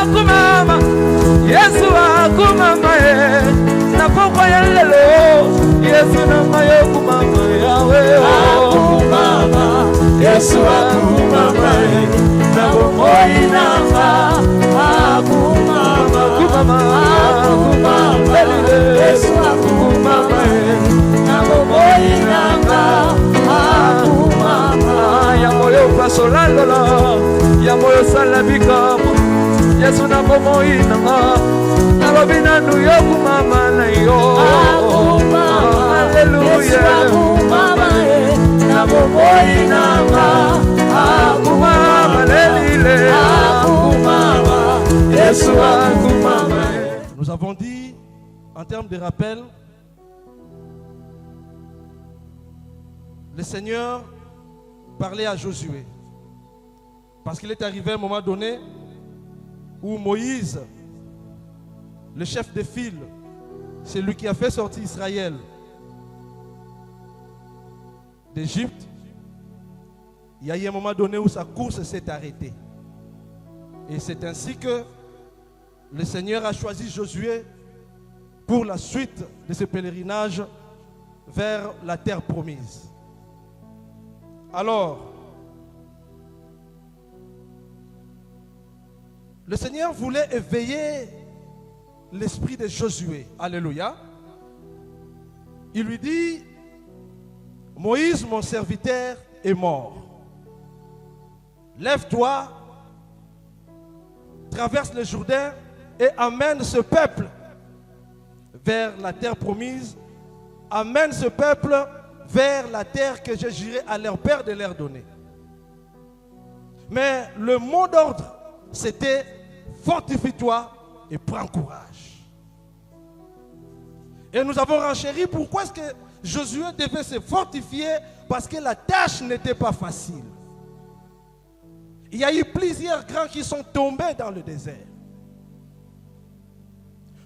akumama Yesu akumama na pokwa ya lelo Yesu na mayo kumama yawe akumama Yesu akumama na pokwa inanga akumama akumama Yesu akumama na pokwa inanga akumama ya moyo pasolala ya moyo salabika Yesu na bomo inanga na robina nuyoku mama na yo hallelujah Yesu akumama na bomo inanga akumama lelile akumama Yesu akumama. Nous avons dit en termes de rappel, le Seigneur parlait à Josué parce qu'il est arrivé à un moment donné où Moïse, le chef de file, c'est lui qui a fait sortir Israël d'Égypte, il y a eu un moment donné où sa course s'est arrêtée. Et c'est ainsi que le Seigneur a choisi Josué pour la suite de ce pèlerinage vers la terre promise. Alors, le Seigneur voulait éveiller l'esprit de Josué. Alléluia. Il lui dit, Moïse, mon serviteur, est mort. Lève-toi, traverse le Jourdain et amène ce peuple vers la terre promise. Amène ce peuple vers la terre que je jurais à leur père de leur donner. Mais le mot d'ordre, c'était fortifie-toi et prends courage. Et nous avons renchéri pourquoi est-ce que Josué devait se fortifier, parce que la tâche n'était pas facile. Il y a eu plusieurs grands qui sont tombés dans le désert.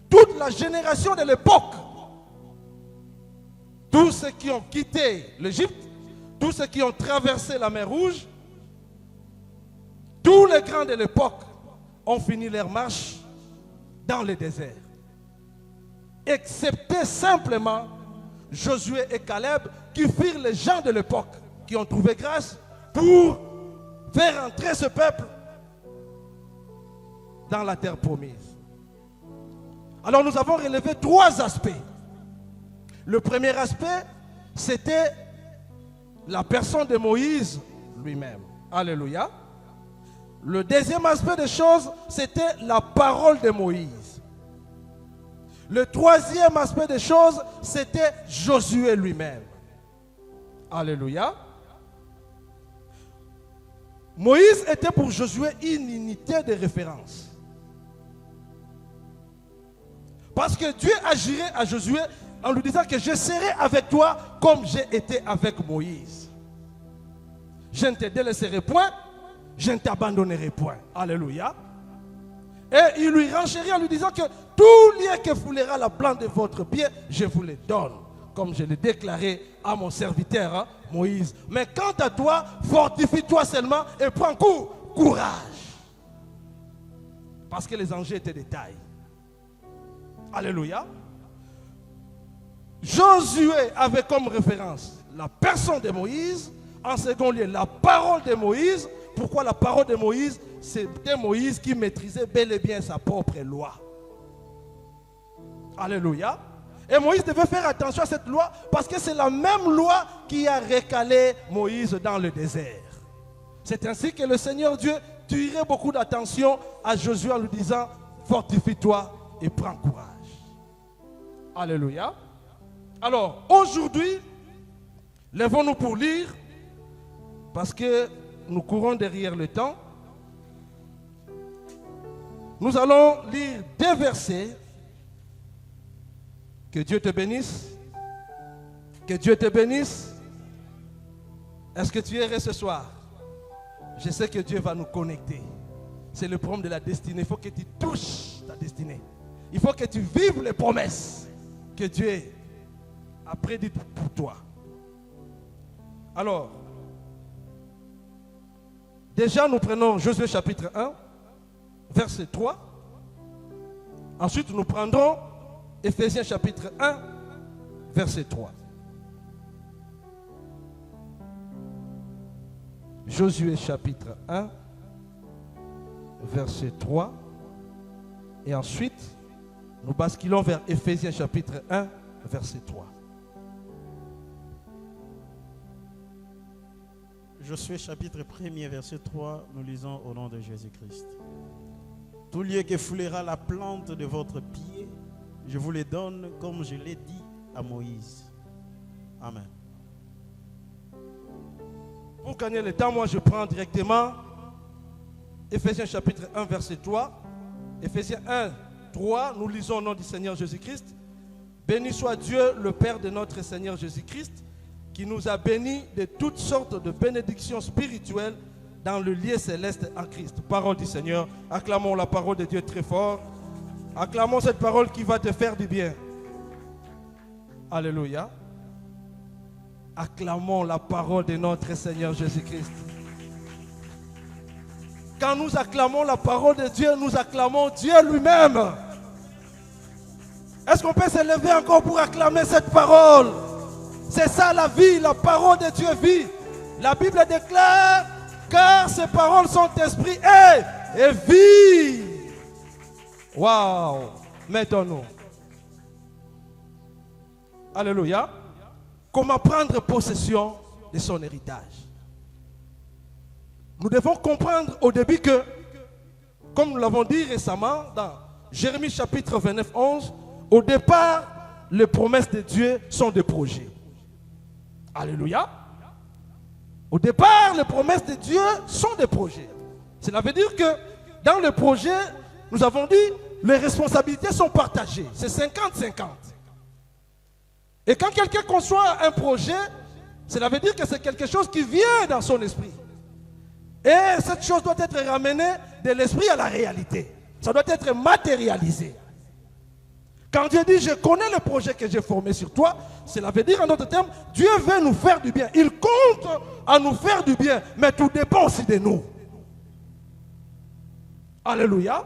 Toute la génération de l'époque, tous ceux qui ont quitté l'Égypte, tous ceux qui ont traversé la mer Rouge, tous les grands de l'époque ont fini leur marche dans le désert. Excepté simplement Josué et Caleb qui firent les gens de l'époque, qui ont trouvé grâce pour faire entrer ce peuple dans la terre promise. Alors nous avons relevé trois aspects. Le premier aspect, c'était la personne de Moïse lui-même. Alléluia. Le deuxième aspect des choses, c'était la parole de Moïse. Le troisième aspect des choses, c'était Josué lui-même. Alléluia. Moïse était pour Josué une unité de référence. Parce que Dieu agirait à Josué en lui disant que je serai avec toi comme j'ai été avec Moïse. Je ne te délaisserai point, je ne t'abandonnerai point. Alléluia. Et il lui renchérit en lui disant que tout lieu que foulera la plante de votre pied, je vous le donne. Comme je l'ai déclaré à mon serviteur Moïse. Mais quant à toi, fortifie-toi seulement et prends courage. Parce que les enjeux étaient de taille. Alléluia. Josué avait comme référence la personne de Moïse. En second lieu, la parole de Moïse. Pourquoi la parole de Moïse? C'était Moïse qui maîtrisait bel et bien sa propre loi. Alléluia. Et Moïse devait faire attention à cette loi parce que c'est la même loi qui a recalé Moïse dans le désert. C'est ainsi que le Seigneur Dieu tirait beaucoup d'attention à Josué en lui disant fortifie-toi et prends courage. Alléluia. Alors aujourd'hui, lèvons-nous pour lire parce que nous courons derrière le temps. Nous allons lire deux versets. Que Dieu te bénisse. Que Dieu te bénisse. Est-ce que tu es heureux ce soir? Je sais que Dieu va nous connecter. C'est le problème de la destinée. Il faut que tu touches ta destinée. Il faut que tu vives les promesses que Dieu a prédites pour toi. Alors, déjà nous prenons Josué chapitre 1, verset 3. Ensuite, nous prendrons Éphésiens chapitre 1, verset 3. Josué chapitre 1, verset 3. Et ensuite, nous basculons vers Éphésiens chapitre 1, verset 3. Josué chapitre 1er, verset 3, nous lisons au nom de Jésus-Christ. Tout lieu que foulera la plante de votre pied, je vous les donne comme je l'ai dit à Moïse. Amen. Pour gagner le temps, moi je prends directement Éphésiens chapitre 1, verset 3. Éphésiens 1, 3, nous lisons au nom du Seigneur Jésus-Christ. Béni soit Dieu, le Père de notre Seigneur Jésus-Christ, qui nous a bénis de toutes sortes de bénédictions spirituelles dans le lieu céleste en Christ. Parole du Seigneur. Acclamons la parole de Dieu très fort. Acclamons cette parole qui va te faire du bien. Alléluia. Acclamons la parole de notre Seigneur Jésus-Christ. Quand nous acclamons la parole de Dieu, nous acclamons Dieu lui-même. Est-ce qu'on peut se lever encore pour acclamer cette parole? C'est ça la vie, la parole de Dieu vit. La Bible déclare, car ces paroles sont esprit et vie. Waouh! Mettons-nous. Alléluia. Comment prendre possession de son héritage? Nous devons comprendre au début que, comme nous l'avons dit récemment dans Jérémie chapitre 29, 11, au départ, les promesses de Dieu sont des projets. Alléluia. Au départ, les promesses de Dieu sont des projets. Cela veut dire que dans le projet, nous avons dit, les responsabilités sont partagées. C'est 50-50. Et quand quelqu'un conçoit un projet, cela veut dire que c'est quelque chose qui vient dans son esprit. Et cette chose doit être ramenée de l'esprit à la réalité. Ça doit être matérialisé. Quand Dieu dit, je connais le projet que j'ai formé sur toi, cela veut dire en d'autres termes, Dieu veut nous faire du bien. Il compte à nous faire du bien, mais tout dépend aussi de nous. Alléluia.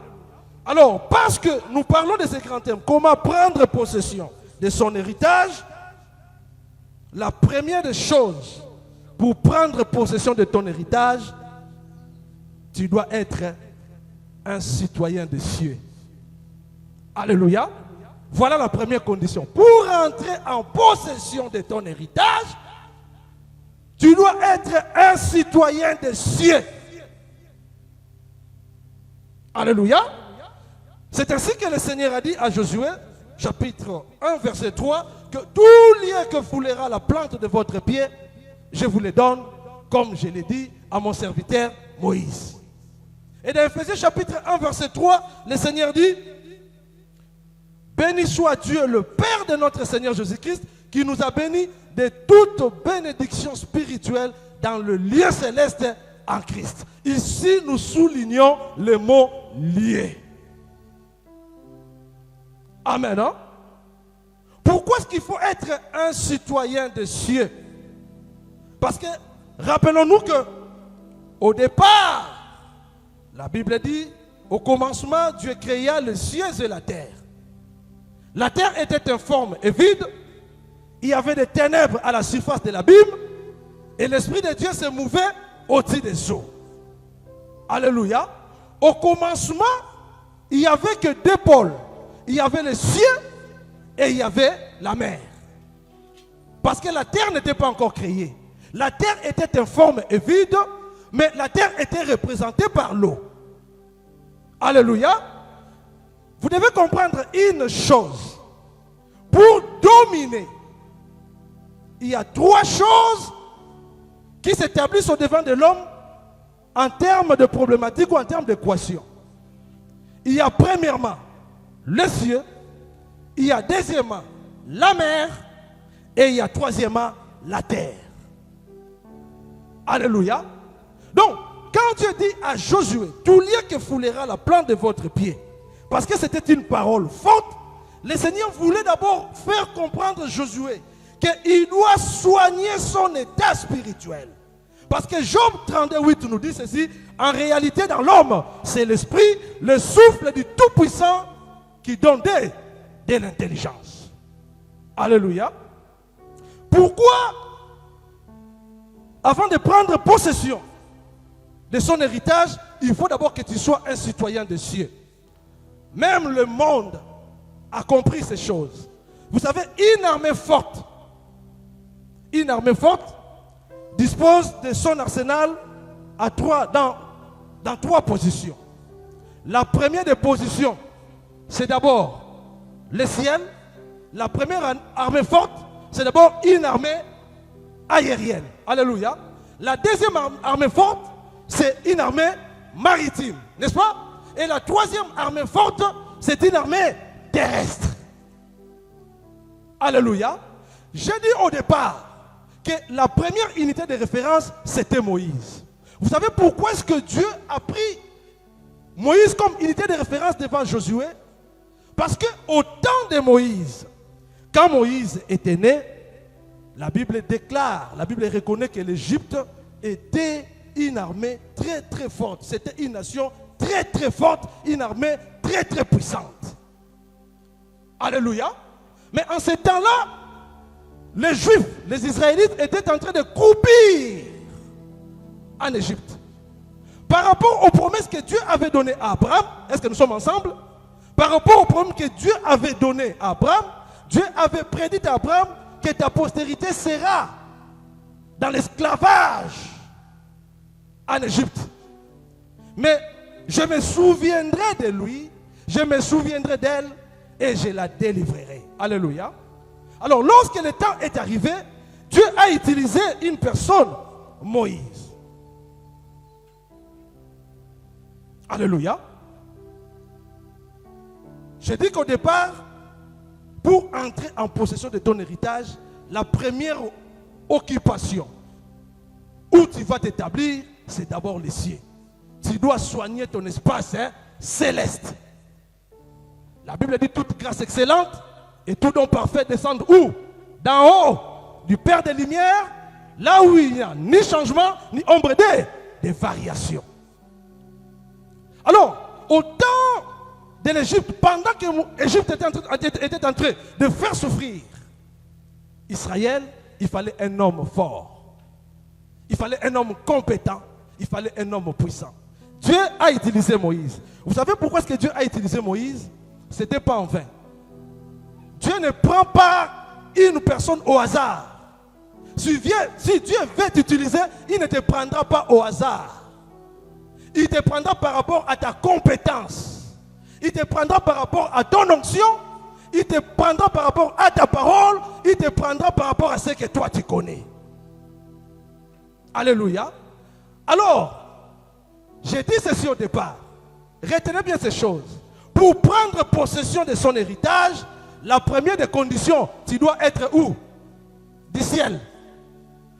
Alors, parce que nous parlons de ces grands thèmes, comment prendre possession de son héritage, la première des choses pour prendre possession de ton héritage, tu dois être un citoyen des cieux. Alléluia. Voilà la première condition. Pour entrer en possession de ton héritage, tu dois être un citoyen des cieux. Alléluia. C'est ainsi que le Seigneur a dit à Josué, chapitre 1, verset 3, que tout lieu que foulera la plante de votre pied, je vous le donne, comme je l'ai dit à mon serviteur Moïse. Et dans Éphésiens chapitre 1, verset 3, le Seigneur dit, béni soit Dieu, le Père de notre Seigneur Jésus-Christ, qui nous a bénis de toute bénédiction spirituelle dans le lieu céleste en Christ. Ici, nous soulignons le mot lié. Amen. Hein? Pourquoi est-ce qu'il faut être un citoyen des cieux? Parce que, rappelons-nous que, au départ, la Bible dit, au commencement, Dieu créa les cieux et la terre. La terre était informe et vide. Il y avait des ténèbres à la surface de l'abîme. Et l'Esprit de Dieu se mouvait au-dessus des eaux. Alléluia. Au commencement, il n'y avait que deux pôles. Il y avait les cieux et il y avait la mer. Parce que la terre n'était pas encore créée. La terre était informe et vide, mais la terre était représentée par l'eau. Alléluia. Vous devez comprendre une chose. Pour dominer, il y a trois choses qui s'établissent au devant de l'homme en termes de problématiques ou en termes d'équation. Il y a premièrement les cieux, il y a deuxièmement la mer et il y a troisièmement la terre. Alléluia. Donc, quand Dieu dit à Josué, tout lieu que foulera la plante de votre pied, parce que c'était une parole forte, le Seigneur voulait d'abord faire comprendre à Josué qu'il doit soigner son état spirituel. Parce que Job 32:8 nous dit ceci, en réalité dans l'homme, c'est l'esprit, le souffle du Tout-Puissant qui donne de l'intelligence. Alléluia. Pourquoi, avant de prendre possession de son héritage, il faut d'abord que tu sois un citoyen des cieux. Même le monde a compris ces choses. Vous savez, une armée forte dispose de son arsenal dans trois positions. La première des positions, c'est d'abord le ciel. La première armée forte, c'est d'abord une armée aérienne. Alléluia. La deuxième armée forte, c'est une armée maritime, n'est-ce pas? Et la troisième armée forte, c'est une armée terrestre. Alléluia. J'ai dit au départ que la première unité de référence, c'était Moïse. Vous savez pourquoi est-ce que Dieu a pris Moïse comme unité de référence devant Josué? Parce qu'au temps de Moïse, quand Moïse était né, la Bible déclare, la Bible reconnaît que l'Égypte était une armée très très forte. C'était une nation très très forte, une armée très très puissante. Alléluia. Mais en ce temps-là, les Juifs, les Israélites étaient en train de croupir en Égypte. Par rapport aux promesses que Dieu avait données à Abraham, est-ce que nous sommes ensemble? Par rapport aux promesses que Dieu avait données à Abraham, Dieu avait prédit à Abraham que ta postérité sera dans l'esclavage en Égypte. Mais je me souviendrai de lui, je me souviendrai d'elle et je la délivrerai. Alléluia. Alors lorsque le temps est arrivé, Dieu a utilisé une personne, Moïse. Alléluia. J'ai dit qu'au départ, pour entrer en possession de ton héritage, la première occupation où tu vas t'établir, c'est d'abord les cieux. Tu dois soigner ton espace céleste. La Bible dit toute grâce excellente et tout don parfait descendent où? D'en haut, du Père des Lumières, là où il n'y a ni changement, ni ombre de variation. Alors, au temps de l'Égypte, pendant que l'Égypte était en train de faire souffrir Israël, il fallait un homme fort. Il fallait un homme compétent. Il fallait un homme puissant. Dieu a utilisé Moïse. Vous savez pourquoi est-ce que Dieu a utilisé Moïse? Ce n'était pas en vain. Dieu ne prend pas une personne au hasard. Si Dieu veut t'utiliser, il ne te prendra pas au hasard. Il te prendra par rapport à ta compétence. Il te prendra par rapport à ton onction. Il te prendra par rapport à ta parole. Il te prendra par rapport à ce que toi tu connais. Alléluia. Alors, j'ai dit ceci au départ. Retenez bien ces choses. Pour prendre possession de son héritage, la première des conditions, tu dois être où? Du ciel.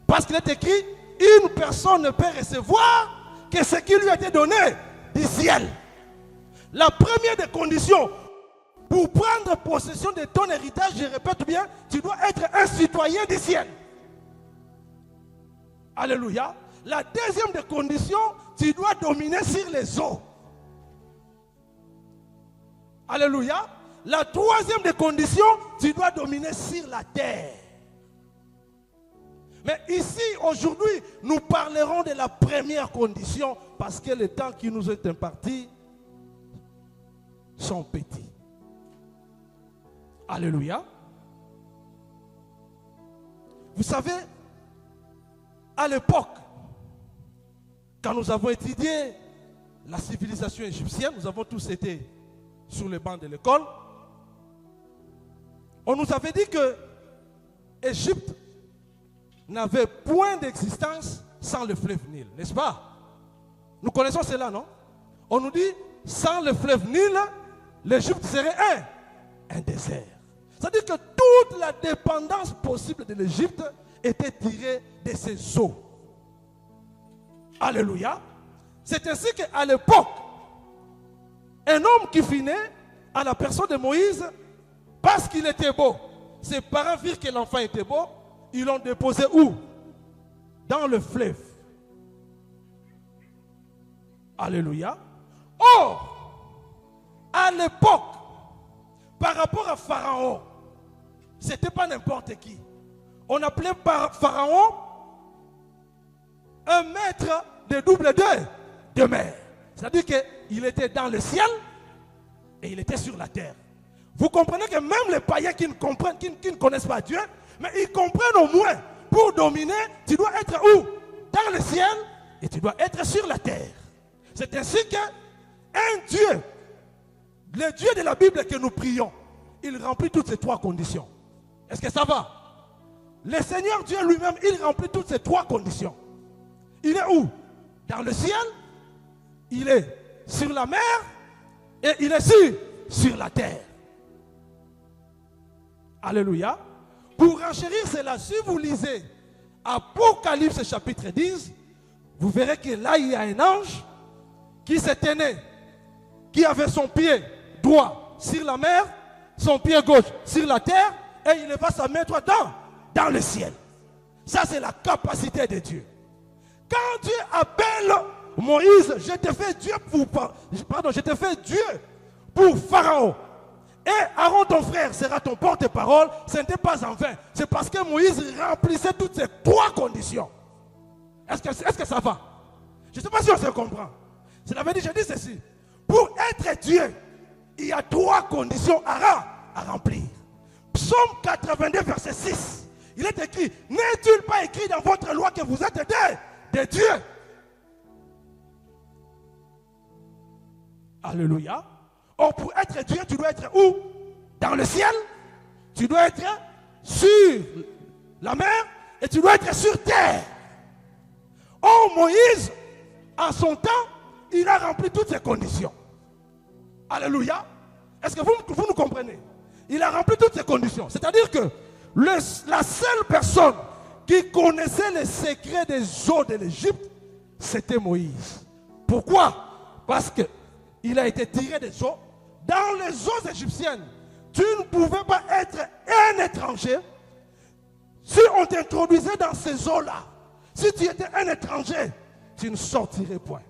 Parce qu'il est écrit, une personne ne peut recevoir que ce qui lui a été donné du ciel. La première des conditions pour prendre possession de ton héritage, je répète bien, tu dois être un citoyen du ciel. Alléluia. La deuxième des conditions, tu dois dominer sur les eaux. Alléluia. La troisième des conditions, tu dois dominer sur la terre. Mais ici, aujourd'hui, nous parlerons de la première condition parce que les temps qui nous est impartis sont petits. Alléluia. Vous savez, à l'époque, quand nous avons étudié la civilisation égyptienne, nous avons tous été sur les bancs de l'école, on nous avait dit que l'Égypte n'avait point d'existence sans le fleuve Nil, n'est-ce pas? Nous connaissons cela, non? On nous dit, sans le fleuve Nil, l'Égypte serait un désert. C'est-à-dire que toute la dépendance possible de l'Égypte était tirée de ses eaux. Alléluia. C'est ainsi qu'à l'époque, un homme qui fut né à la personne de Moïse, parce qu'il était beau, ses parents virent que l'enfant était beau, ils l'ont déposé où? Dans le fleuve. Alléluia. Or, à l'époque par rapport à Pharaon, ce n'était pas n'importe qui. On appelait par Pharaon un maître de double de mer. C'est-à-dire qu'il était dans le ciel et il était sur la terre. Vous comprenez que même les païens qui ne connaissent pas Dieu, mais ils comprennent au moins, pour dominer, tu dois être où? Dans le ciel et tu dois être sur la terre. C'est ainsi qu'un Dieu, le Dieu de la Bible que nous prions, il remplit toutes ces trois conditions. Est-ce que ça va? Le Seigneur Dieu lui-même, il remplit toutes ces trois conditions. Il est où? Dans le ciel, il est sur la mer et il est sur la terre. Alléluia. Pour enchérir cela, si vous lisez Apocalypse chapitre 10, vous verrez que là il y a un ange qui se tenait, qui avait son pied droit sur la mer, son pied gauche sur la terre, et il va se mettre dans le ciel. Ça c'est la capacité de Dieu. Quand Dieu appelle Moïse, je te fais Dieu pour Pharaon. Et Aaron ton frère sera ton porte-parole, ce n'était pas en vain. C'est parce que Moïse remplissait toutes ces trois conditions. Est-ce que ça va? Je ne sais pas si on se comprend. Cela veut dire, je dis ceci. Pour être Dieu, il y a trois conditions à remplir. Psaume 82, verset 6. Il est écrit, n'est-il pas écrit dans votre loi que vous êtes des dieux? Alléluia. Or, pour être Dieu, tu dois être où? Dans le ciel. Tu dois être sur la mer et tu dois être sur terre. Or, Moïse, en son temps, il a rempli toutes ces conditions. Alléluia. Est-ce que vous nous comprenez? Il a rempli toutes ces conditions. C'est-à-dire que la seule personne qui connaissait les secrets des eaux de l'Égypte, c'était Moïse. Pourquoi? Parce qu'il a été tiré des eaux. Dans les eaux égyptiennes, tu ne pouvais pas être un étranger. Si on t'introduisait dans ces eaux-là, si tu étais un étranger, tu ne sortirais point.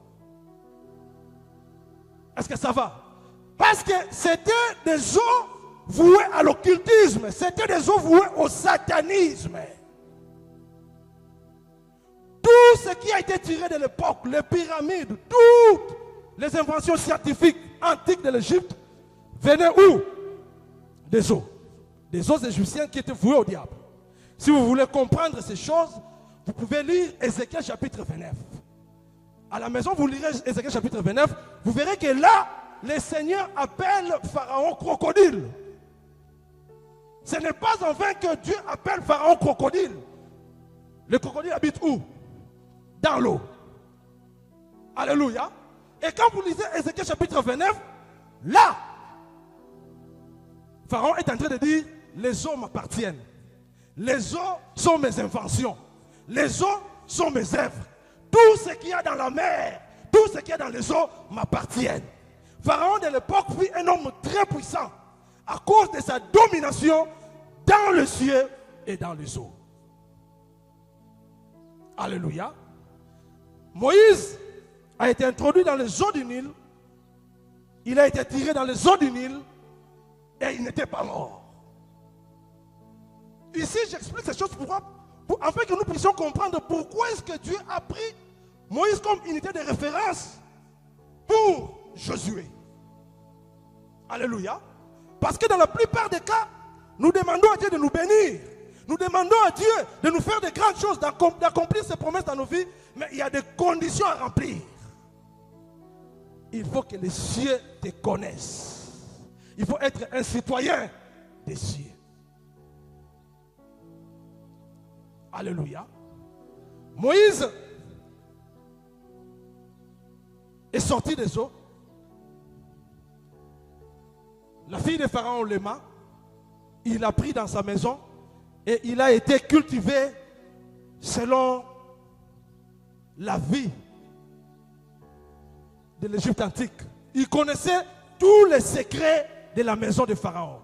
Est-ce que ça va? Parce que c'était des eaux vouées à l'occultisme, c'était des eaux vouées au satanisme. Tout ce qui a été tiré de l'époque, les pyramides, toutes les inventions scientifiques antiques de l'Égypte, venaient où? Des eaux. Des eaux égyptiennes qui étaient vouées au diable. Si vous voulez comprendre ces choses, vous pouvez lire Ézéchiel chapitre 29. À la maison, vous lirez Ézéchiel chapitre 29, vous verrez que là, le Seigneur appelle Pharaon crocodile. Ce n'est pas en vain que Dieu appelle Pharaon crocodile. Le crocodile habite où? Dans l'eau. Alléluia. Et quand vous lisez Ézéchiel chapitre 29, là, Pharaon est en train de dire, les eaux m'appartiennent. Les eaux sont mes inventions. Les eaux sont mes œuvres. Tout ce qu'il y a dans la mer, tout ce qu'il y a dans les eaux m'appartiennent. Pharaon de l'époque fut un homme très puissant à cause de sa domination dans le ciel et dans les eaux. Alléluia. Moïse a été introduit dans les eaux du Nil. Il a été tiré dans les eaux du Nil et il n'était pas mort. Ici, j'explique ces choses afin que nous puissions comprendre pourquoi est-ce que Dieu a pris Moïse comme unité de référence pour Josué. Alléluia. Parce que dans la plupart des cas, nous demandons à Dieu de nous bénir. Nous demandons à Dieu de nous faire de grandes choses, d'accomplir ses promesses dans nos vies, mais il y a des conditions à remplir. Il faut que les cieux te connaissent. Il faut être un citoyen des cieux. Alléluia. Moïse est sorti des eaux. La fille de Pharaon l'aima. Il l'a pris dans sa maison et il a été cultivé selon la vie de l'Égypte antique. Il connaissait tous les secrets de la maison de Pharaon.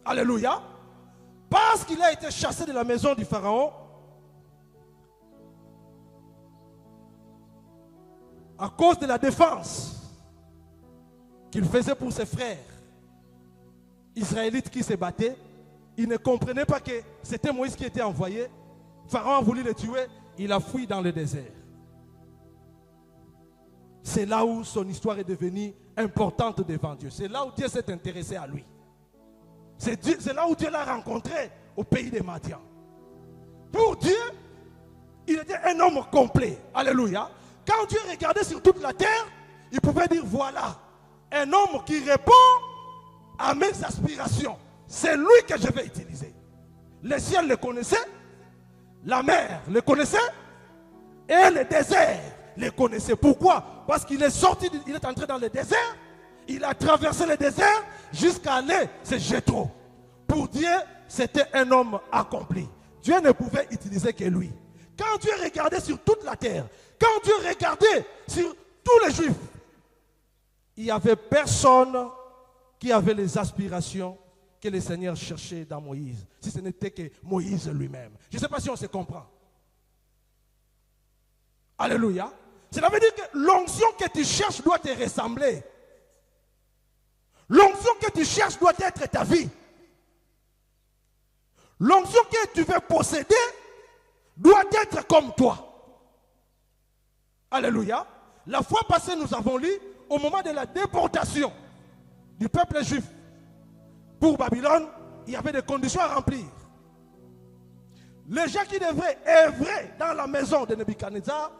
Alléluia. Parce qu'il a été chassé de la maison du Pharaon, à cause de la défense qu'il faisait pour ses frères, Israélites qui se battaient. Ils ne comprenaient pas que c'était Moïse qui était envoyé. Pharaon a voulu le tuer. Il a fui dans le désert. C'est là où son histoire est devenue importante devant Dieu. C'est là où Dieu s'est intéressé à lui. C'est là où Dieu l'a rencontré au pays des Madian. Pour Dieu, il était un homme complet. Alléluia. Quand Dieu regardait sur toute la terre, il pouvait dire, voilà, un homme qui répond à mes aspirations. C'est lui que je vais utiliser. Le ciel le connaissait, la mer le connaissait, et le désert le connaissait. Pourquoi? Parce qu'il est sorti, il est entré dans le désert, il a traversé le désert jusqu'à aller se Jéthro. Pour Dieu, c'était un homme accompli. Dieu ne pouvait utiliser que lui. Quand Dieu regardait sur toute la terre, quand Dieu regardait sur tous les Juifs, il n'y avait personne qui avait les aspirations que le Seigneur cherchait dans Moïse, si ce n'était que Moïse lui-même. Je ne sais pas si on se comprend. Alléluia. Cela veut dire que l'onction que tu cherches doit te ressembler. L'onction que tu cherches doit être ta vie. L'onction que tu veux posséder doit être comme toi. Alléluia. La fois passée, nous avons lu au moment de la déportation du peuple juif pour Babylone, il y avait des conditions à remplir. Les gens qui devraient œuvrer dans la maison de Nebuchadnezzar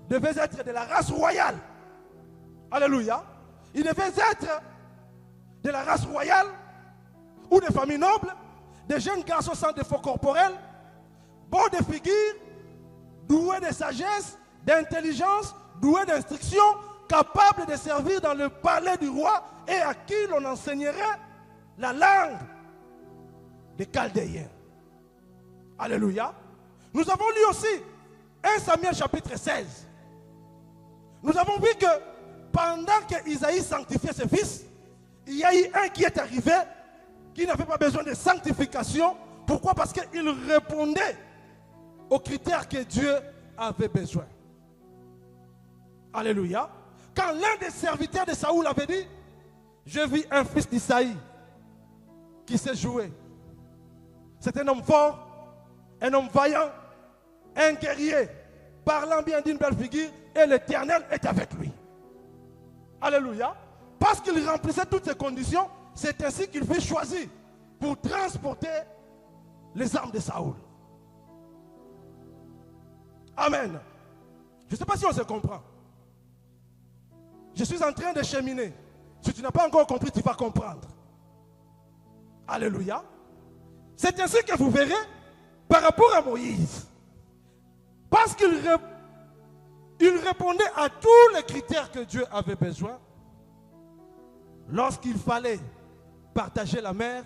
devaient être de la race royale. Alléluia. Ils devaient être de la race royale ou des familles nobles, des jeunes garçons sans défaut corporel, bons de figure, doués de sagesse, d'intelligence, doués d'instruction, capables de servir dans le palais du roi et à qui l'on enseignerait la langue des Chaldéens. Alléluia. Nous avons lu aussi 1 Samuel chapitre 16. Nous avons vu que pendant que Isaïe sanctifiait ses fils, il y a eu un qui est arrivé qui n'avait pas besoin de sanctification. Pourquoi? Parce qu'il répondait aux critères que Dieu avait besoin. Alléluia. Quand l'un des serviteurs de Saoul avait dit, je vis un fils d'Isaïe qui sait jouer. C'est un homme fort, un homme vaillant, un guerrier, parlant bien d'une belle figure, et l'Éternel est avec lui. Alléluia. Parce qu'il remplissait toutes ces conditions, c'est ainsi qu'il fut choisi pour transporter les armes de Saoul. Amen. Je ne sais pas si on se comprend. Je suis en train de cheminer. Si tu n'as pas encore compris, tu vas comprendre. Alléluia. C'est ainsi que vous verrez par rapport à Moïse. Parce qu'il répondait à tous les critères que Dieu avait besoin. Lorsqu'il fallait partager la mer,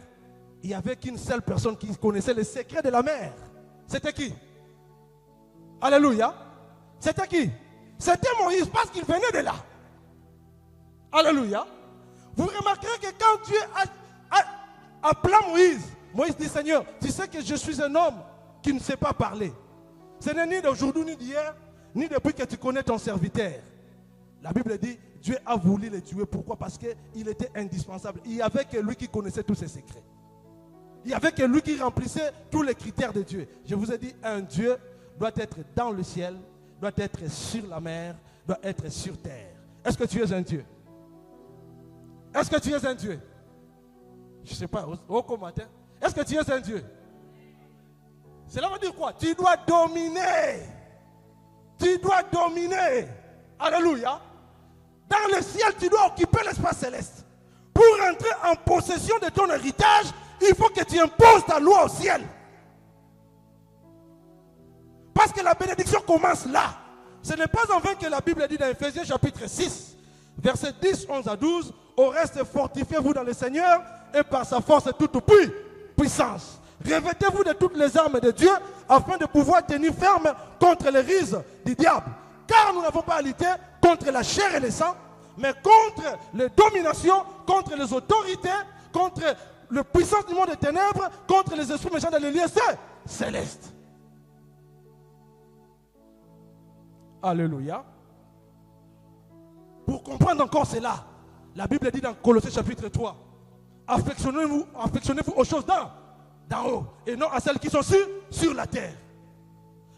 il n'y avait qu'une seule personne qui connaissait les secrets de la mer. C'était qui? Alléluia. C'était qui? C'était Moïse, parce qu'il venait de là. Alléluia. Vous remarquerez que quand Dieu a appelé Moïse, Moïse dit, Seigneur, tu sais que je suis un homme qui ne sait pas parler. Ce n'est ni d'aujourd'hui ni d'hier, ni depuis que tu connais ton serviteur. La Bible dit, Dieu a voulu le tuer. Pourquoi? Parce qu'il était indispensable. Il n'y avait que lui qui connaissait tous ses secrets. Il n'y avait que lui qui remplissait tous les critères de Dieu. Je vous ai dit, un Dieu doit être dans le ciel, doit être sur la mer, doit être sur terre. Est-ce que tu es un Dieu? Est-ce que tu es un Dieu? Je ne sais pas, au commentaire. Est-ce que tu es un Dieu? Cela veut dire quoi? Tu dois dominer. Tu dois dominer. Alléluia. Dans le ciel, tu dois occuper l'espace céleste. Pour entrer en possession de ton héritage, il faut que tu imposes ta loi au ciel. Parce que la bénédiction commence là. Ce n'est pas en vain que la Bible dit dans Ephésiens chapitre 6, versets 10, 11 à 12, au reste fortifiez-vous dans le Seigneur et par sa force toute puissance. Revêtez-vous de toutes les armes de Dieu afin de pouvoir tenir ferme contre les ruses du diable. Car nous n'avons pas à lutter contre la chair et le sang, mais contre les dominations, contre les autorités, contre les puissances du monde des ténèbres, contre les esprits méchants dans les lieux célestes. Alléluia. Pour comprendre encore cela, la Bible dit dans Colossiens chapitre 3, affectionnez-vous aux choses d'en haut et non à celles qui sont sur la terre.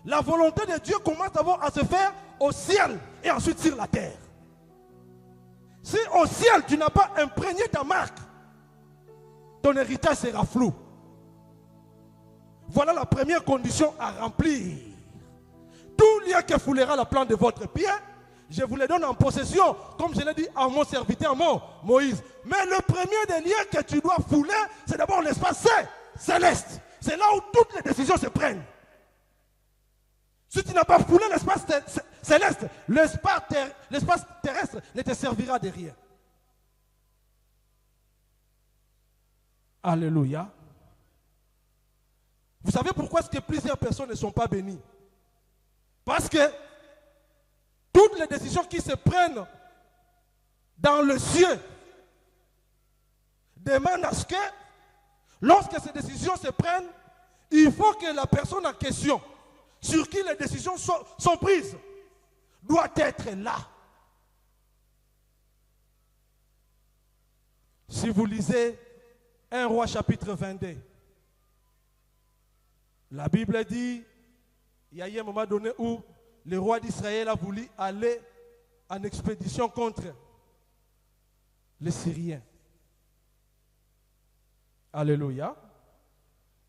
La volonté de Dieu commence d'abord à se faire au ciel et ensuite sur la terre. Si au ciel tu n'as pas imprégné ta marque, ton héritage sera flou. Voilà la première condition à remplir. Tout lieu que foulera la plante de votre pied, je vous le donne en possession, comme je l'ai dit à mon serviteur Moïse. Mais le premier des lieux que tu dois fouler, c'est d'abord l'espace céleste. C'est là où toutes les décisions se prennent. Si tu n'as pas foulé l'espace céleste, l'espace terrestre ne te servira de rien. Alléluia. Vous savez pourquoi est-ce que plusieurs personnes ne sont pas bénies? Parce que toutes les décisions qui se prennent dans le ciel demandent à ce que, lorsque ces décisions se prennent, il faut que la personne en question, sur qui les décisions sont prises, doit être là. Si vous lisez 1 Roi chapitre 22, la Bible dit, il y a eu un moment donné où le roi d'Israël a voulu aller en expédition contre les Syriens. Alléluia.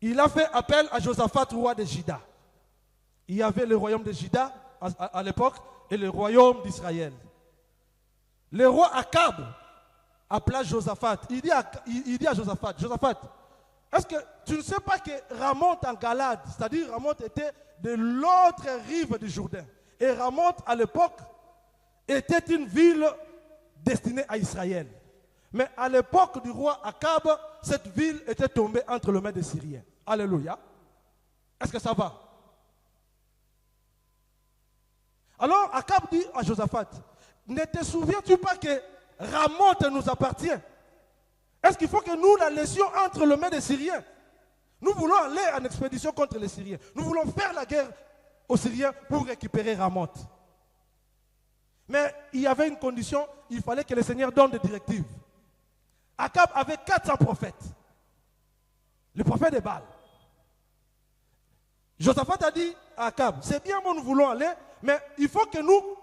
Il a fait appel à Josaphat, roi de Juda. Il y avait le royaume de Juda à l'époque et le royaume d'Israël. Le roi Akab appela Josaphat. Il dit à Josaphat, Josaphat, est-ce que tu ne sais pas que Ramoth en Galade, c'est-à-dire Ramoth était de l'autre rive du Jourdain. Et Ramoth à l'époque était une ville destinée à Israël. Mais à l'époque du roi Akab, cette ville était tombée entre les mains des Syriens. Alléluia. Est-ce que ça va? Alors Akab dit à Josaphat, ne te souviens-tu pas que Ramoth nous appartient? Est-ce qu'il faut que nous la laissions entre les mains des Syriens? Nous voulons aller en expédition contre les Syriens. Nous voulons faire la guerre aux Syriens pour récupérer Ramoth. Mais il y avait une condition, il fallait que le Seigneur donne des directives. Akab avait 400 prophètes. Le prophète de Baal. Josaphat a dit à Akab, c'est bien, nous voulons aller, mais il faut que nous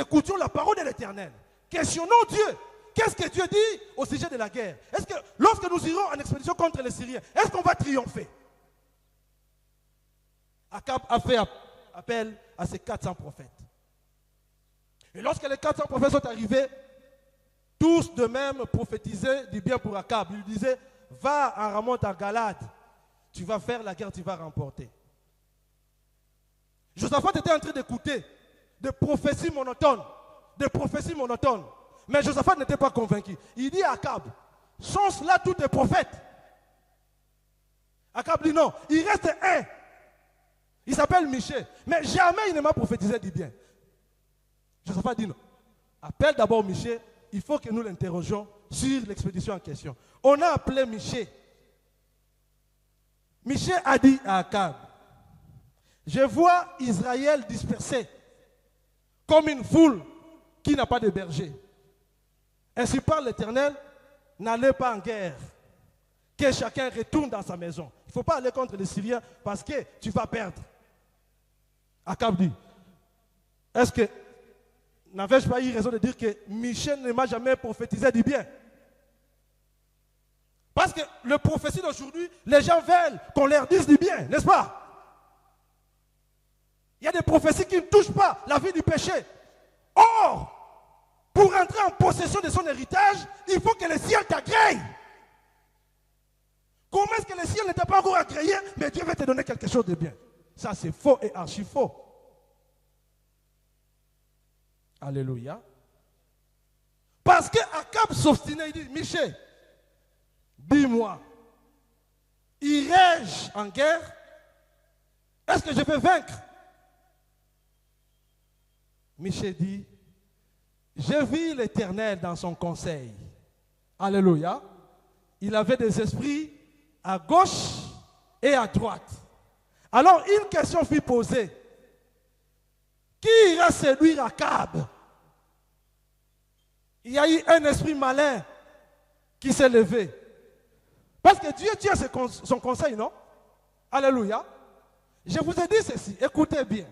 écoutions la parole de l'Éternel. Questionnons Dieu. Qu'est-ce que Dieu dit au sujet de la guerre? Est-ce que lorsque nous irons en expédition contre les Syriens, est-ce qu'on va triompher? Akab a fait appel à ces 400 prophètes. Et lorsque les 400 prophètes sont arrivés, tous de même prophétisaient du bien pour Akab. Ils disaient, va en Ramoth en Galade, tu vas faire la guerre, tu vas remporter. Josaphat était en train d'écouter des prophéties monotones, Mais Josaphat n'était pas convaincu. Il dit à Akab, sont là tous tes prophètes? Akab dit non, il reste un. Il s'appelle Michée. Mais jamais il ne m'a prophétisé du bien. Josaphat dit non. Appelle d'abord Michée. Il faut que nous l'interrogions sur l'expédition en question. On a appelé Michée. Michée a dit à Akab, je vois Israël dispersé comme une foule qui n'a pas de berger. Ainsi parle l'Éternel, n'allez pas en guerre, que chacun retourne dans sa maison. Il ne faut pas aller contre les Syriens parce que tu vas perdre. Akab dit, est-ce que n'avais-je pas eu raison de dire que Michée ne m'a jamais prophétisé du bien? Parce que le prophétie d'aujourd'hui, les gens veulent qu'on leur dise du bien, n'est-ce pas? Il y a des prophéties qui ne touchent pas la vie du péché. Or, pour entrer en possession de son héritage, il faut que le ciel t'agrée. Comment est-ce que le ciel n'était pas encore agréé, mais Dieu va te donner quelque chose de bien? Ça, c'est faux et archi faux. Alléluia. Parce que Akab s'obstinait, il dit, Michée, dis-moi, irai-je en guerre? Est-ce que je vais vaincre? Michée dit, j'ai vu l'Éternel dans son conseil. Alléluia. Il avait des esprits à gauche et à droite. Alors une question fut posée. Qui ira séduire Akab? Il y a eu un esprit malin qui s'est levé. Parce que Dieu tient son conseil, non? Alléluia. Je vous ai dit ceci, écoutez bien.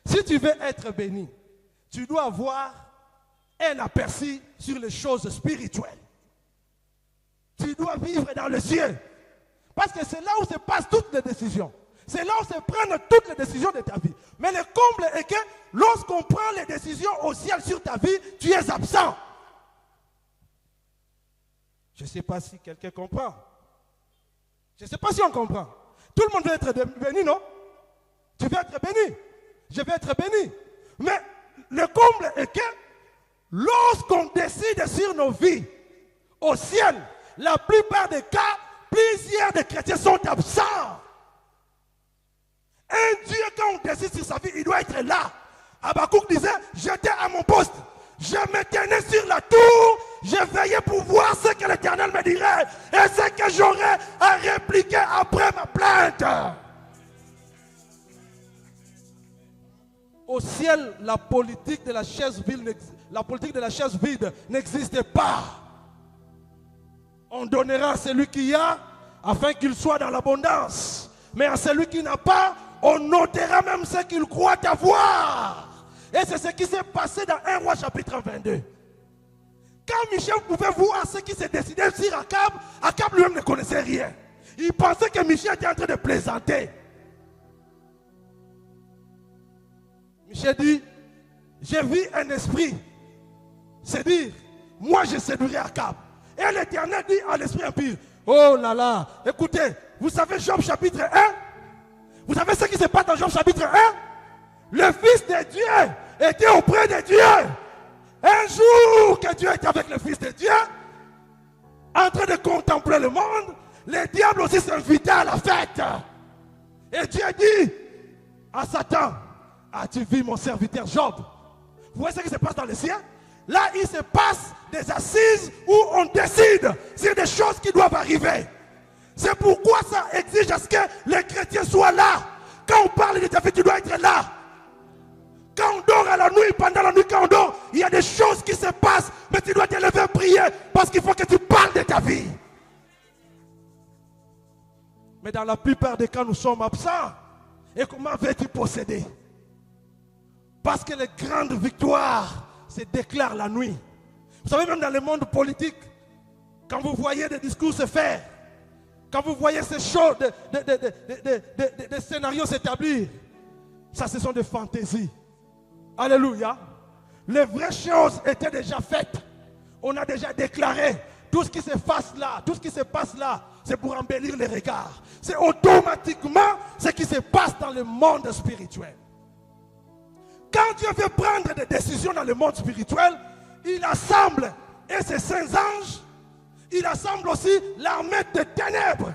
Si tu veux être béni, tu dois avoir un aperçu sur les choses spirituelles. Tu dois vivre dans le ciel. Parce que c'est là où se passent toutes les décisions. C'est là où se prennent toutes les décisions de ta vie. Mais le comble est que lorsqu'on prend les décisions au ciel sur ta vie, tu es absent. Je ne sais pas si quelqu'un comprend. Je ne sais pas si on comprend. Tout le monde veut être béni, non? Tu veux être béni? Je veux être béni. Mais le comble est que lorsqu'on décide sur nos vies au ciel, la plupart des cas, plusieurs des chrétiens sont absents. Un Dieu, quand on décide sur sa vie, il doit être là. Habakkuk disait, j'étais à mon poste. Je me tenais sur la tour. Je veillais pour voir ce que l'Éternel me dirait. Et ce que j'aurais à répliquer après ma plainte. Au ciel, la politique de la chaise vide n'existe pas. On donnera à celui qui a, afin qu'il soit dans l'abondance. Mais à celui qui n'a pas, on notera même ce qu'il croit avoir. Et c'est ce qui s'est passé dans 1 Roi chapitre 22. Quand Michel pouvait voir ce qui s'est décidé sur Akab, Akab lui-même ne connaissait rien. Il pensait que Michel était en train de plaisanter. Michel dit, j'ai vu un esprit se dire, moi je séduirai Akab. Et l'Éternel dit à l'esprit impur, oh là là, écoutez, vous savez Job chapitre 1? Vous savez ce qui se passe dans Job chapitre 1? Le Fils de Dieu était auprès de Dieu. Un jour que Dieu était avec le Fils de Dieu, en train de contempler le monde, le diable aussi s'invitait à la fête. Et Dieu dit à Satan, as-tu vu mon serviteur Job? Vous voyez ce qui se passe dans le ciel? Là, il se passe des assises où on décide sur des choses qui doivent arriver. C'est pourquoi ça exige à ce que les chrétiens soient là. Quand on parle de ta vie, tu dois être là. Quand on dort à la nuit, pendant la nuit, quand on dort, il y a des choses qui se passent, mais tu dois te lever et prier parce qu'il faut que tu parles de ta vie. Mais dans la plupart des cas, nous sommes absents. Et comment veux-tu posséder? Parce que les grandes victoires se déclarent la nuit. Vous savez, même dans le monde politique, quand vous voyez des discours se faire, quand vous voyez ces choses, des scénarios s'établir, ça ce sont des fantaisies. Alléluia. Les vraies choses étaient déjà faites. On a déjà déclaré. Tout ce qui se passe là, tout ce qui se passe là, c'est pour embellir les regards. C'est automatiquement ce qui se passe dans le monde spirituel. Quand Dieu veut prendre des décisions dans le monde spirituel, il assemble, et ses saints anges, il assemble aussi l'armée des ténèbres.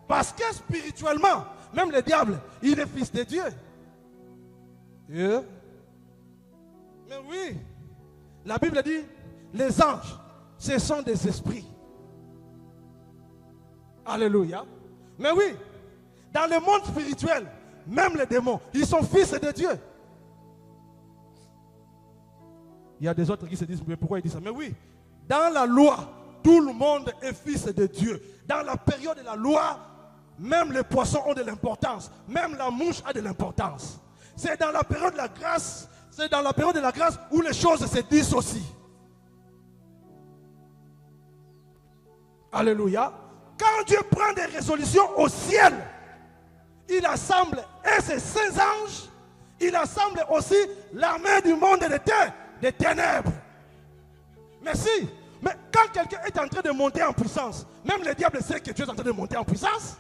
Parce que spirituellement, même le diable, il est fils de Dieu. Yeah. Mais oui, la Bible dit, les anges, ce sont des esprits. Alléluia. Mais oui, dans le monde spirituel, même les démons, ils sont fils de Dieu. Il y a des autres qui se disent, mais pourquoi ils disent ça? Mais oui, dans la loi, tout le monde est fils de Dieu. Dans la période de la loi, même les poissons ont de l'importance. Même la mouche a de l'importance. C'est dans la période de la grâce, où les choses se dissocient. Alléluia. Quand Dieu prend des résolutions au ciel, il assemble et ses saints anges, il assemble aussi l'armée du monde des ténèbres. Merci. Mais quand quelqu'un est en train de monter en puissance, même le diable sait que Dieu est en train de monter en puissance.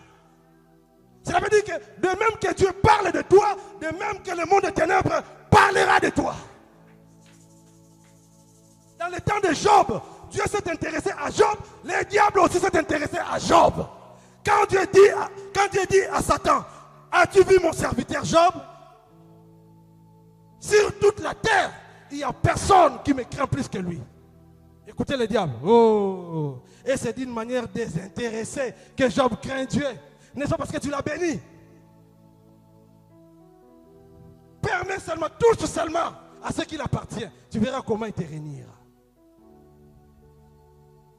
Cela veut dire que de même que Dieu parle de toi, de même que le monde des ténèbres parlera de toi. Dans le temps de Job, Dieu s'est intéressé à Job, le diable aussi s'est intéressé à Job. Quand Dieu dit à Satan, as-tu vu mon serviteur Job? Sur toute la terre, il n'y a personne qui me craint plus que lui. Écoutez le diable. Oh. Et c'est d'une manière désintéressée que Job craint Dieu. N'est-ce pas parce que tu l'as béni? Permets seulement, touche seulement à ce qu'il appartient. Tu verras comment il te réunira.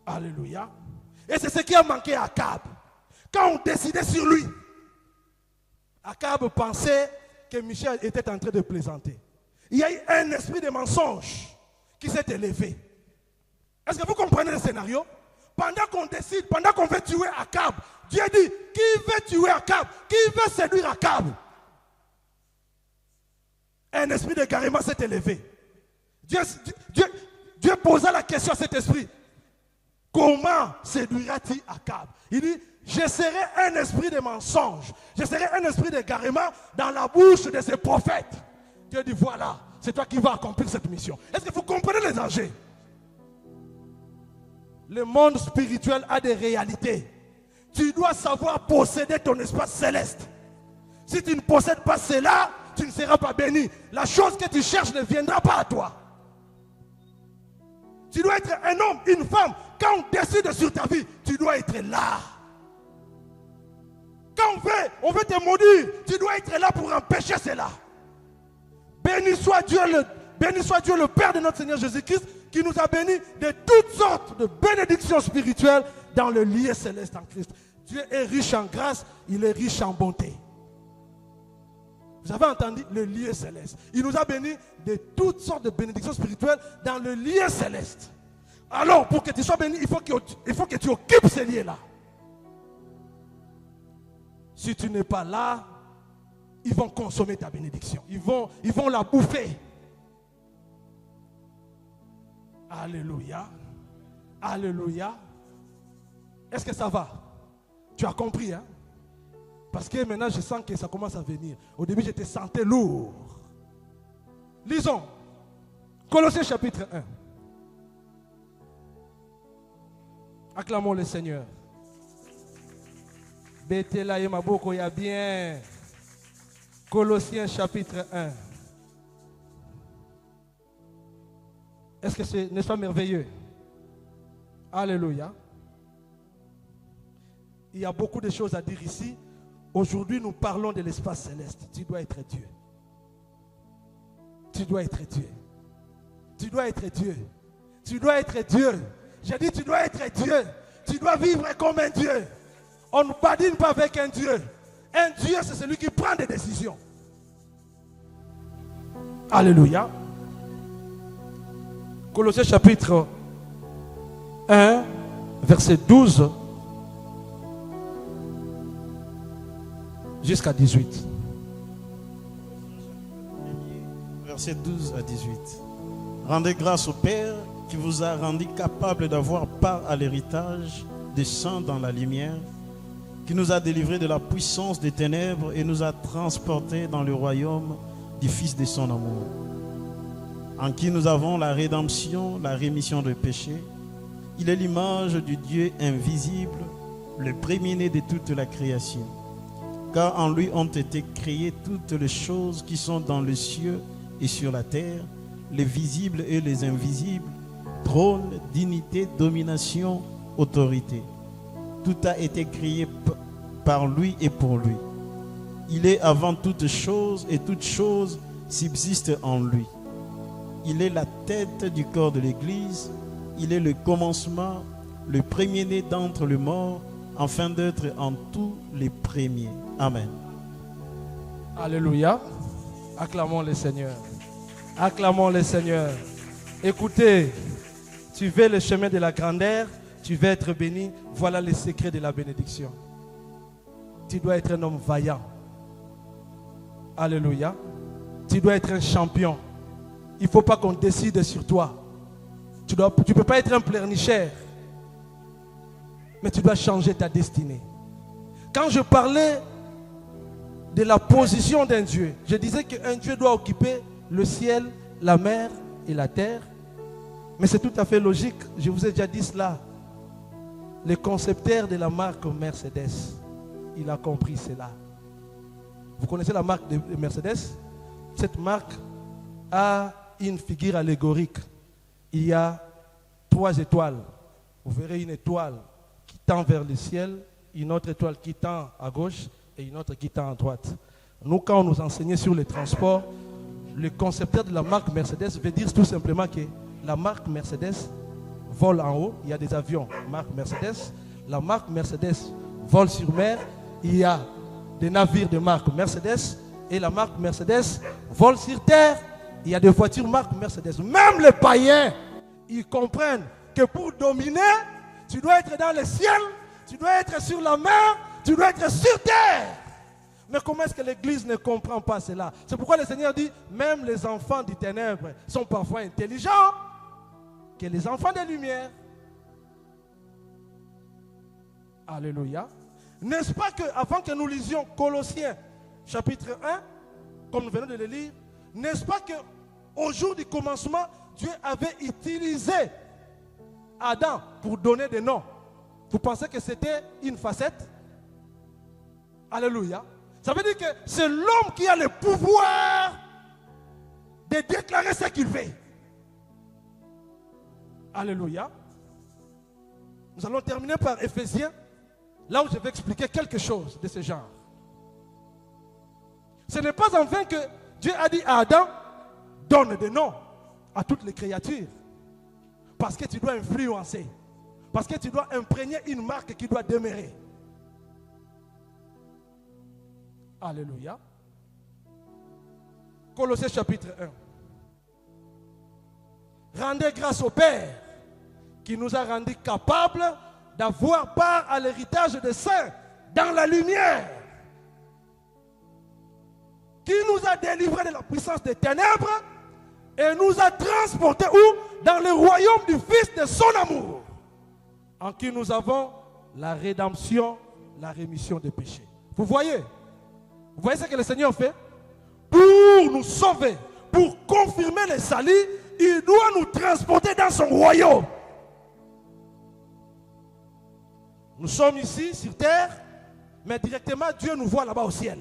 Alléluia. Et c'est ce qui a manqué à Akab. quand on décidait sur lui, Akab pensait que Michel était en train de plaisanter. Il y a eu un esprit de mensonge qui s'est élevé. Est-ce que vous comprenez le scénario? Pendant qu'on décide, pendant qu'on veut tuer Akab, Dieu dit, qui veut tuer Akab? Qui veut séduire Akab? Un esprit d'égarement s'est élevé. Dieu posa la question à cet esprit. Comment séduira-t-il Akab? Il dit, je serai un esprit de mensonge. Je serai un esprit d'égarement dans la bouche de ces prophètes. Dieu dit, voilà, c'est toi qui vas accomplir cette mission. Est-ce que vous comprenez les dangers? Le monde spirituel a des réalités. Tu dois savoir posséder ton espace céleste. Si tu ne possèdes pas cela, tu ne seras pas béni. La chose que tu cherches ne viendra pas à toi. Tu dois être un homme, une femme. Quand on décide sur ta vie, tu dois être là. Quand on veut te maudire, tu dois être là pour empêcher cela. Béni soit Dieu le Père de notre Seigneur Jésus-Christ, qui nous a bénis de toutes sortes de bénédictions spirituelles dans le lieu céleste en Christ. Dieu est riche en grâce, il est riche en bonté. Vous avez entendu le lieu céleste. Il nous a bénis de toutes sortes de bénédictions spirituelles dans le lieu céleste. Alors, pour que tu sois béni, il faut que tu occupes ces lieux-là. Si tu n'es pas là, ils vont consommer ta bénédiction. Ils vont la bouffer. Alléluia. Alléluia. Est-ce que ça va? Tu as compris, hein? Parce que maintenant, je sens que ça commence à venir. Au début, je te sentais lourd. Lisons. Colossiens chapitre 1. Acclamons le Seigneur. Betela et Maboko, il y a bien. Colossiens chapitre 1. Est-ce que n'est-ce pas merveilleux? Alléluia. Il y a beaucoup de choses à dire ici. Aujourd'hui, nous parlons de l'espace céleste. Tu dois être Dieu. Tu dois être Dieu. Tu dois être Dieu. Tu dois être Dieu. J'ai dit, tu dois être Dieu. Tu dois vivre comme un Dieu. On ne badine pas avec un Dieu. Un Dieu, c'est celui qui prend des décisions. Alléluia. Colossiens chapitre 1, verset 12 jusqu'à 18. Verset 12 à 18. Rendez grâce au Père qui vous a rendu capable d'avoir part à l'héritage des saints dans la lumière, qui nous a délivrés de la puissance des ténèbres et nous a transportés dans le royaume du Fils de son amour, en qui nous avons la rédemption, la rémission des péchés. Il est l'image du Dieu invisible, le premier-né de toute la création. Car en lui ont été créées toutes les choses qui sont dans les cieux et sur la terre, les visibles et les invisibles, trône, dignité, domination, autorité. Tout a été créé par lui et pour lui. Il est avant toutes choses et toutes choses subsistent en lui. Il est la tête du corps de l'Église. Il est le commencement, le premier-né d'entre les morts, afin d'être en tous les premiers. Amen. Alléluia. Acclamons le Seigneur. Acclamons le Seigneur. Écoutez, tu veux le chemin de la grandeur, tu veux être béni. Voilà le secret de la bénédiction. Tu dois être un homme vaillant. Alléluia. Tu dois être un champion. Il ne faut pas qu'on décide sur toi. Tu ne peux pas être un pleurnicheur. Mais tu dois changer ta destinée. Quand je parlais de la position d'un Dieu, je disais qu'un Dieu doit occuper le ciel, la mer et la terre. Mais c'est tout à fait logique. Je vous ai déjà dit cela. Le concepteur de la marque Mercedes, il a compris cela. Vous connaissez la marque de Mercedes? Cette marque a une figure allégorique. Il y a 3 étoiles. Vous verrez une étoile qui tend vers le ciel, une autre étoile qui tend à gauche et une autre qui tend à droite. Nous, quand on nous enseignait sur les transports, le concepteur de la marque Mercedes veut dire tout simplement que la marque Mercedes vole en haut. Il y a des avions marque Mercedes. La marque Mercedes volent sur mer. Il y a des navires de marque Mercedes et la marque Mercedes vole sur terre. Il y a des voitures marque Mercedes. Même les païens, ils comprennent que pour dominer, tu dois être dans le ciel, tu dois être sur la mer, tu dois être sur terre. Mais comment est-ce que l'Église ne comprend pas cela? C'est pourquoi le Seigneur dit, même les enfants des ténèbres sont parfois intelligents que les enfants des lumières. Alléluia. N'est-ce pas qu'avant que nous lisions Colossiens chapitre 1, comme nous venons de le lire, n'est-ce pas qu'au jour du commencement, Dieu avait utilisé Adam pour donner des noms? Vous pensez que c'était une facette? Alléluia. Ça veut dire que c'est l'homme qui a le pouvoir de déclarer ce qu'il veut. Alléluia. Nous allons terminer par Éphésiens, là où je vais expliquer quelque chose de ce genre. Ce n'est pas en vain que Dieu a dit à Adam, donne des noms à toutes les créatures. Parce que tu dois influencer. Parce que tu dois imprégner une marque qui doit demeurer. Alléluia. Colossiens chapitre 1. Rendez grâce au Père qui nous a rendus capables d'avoir part à l'héritage des saints dans la lumière. Qui nous a délivrés de la puissance des ténèbres et nous a transportés où? Dans le royaume du Fils de son amour, en qui nous avons la rédemption, la rémission des péchés. Vous voyez ce que le Seigneur fait? Pour nous sauver, pour confirmer le salut, il doit nous transporter dans son royaume. Nous sommes ici sur terre, mais directement Dieu nous voit là-bas au ciel.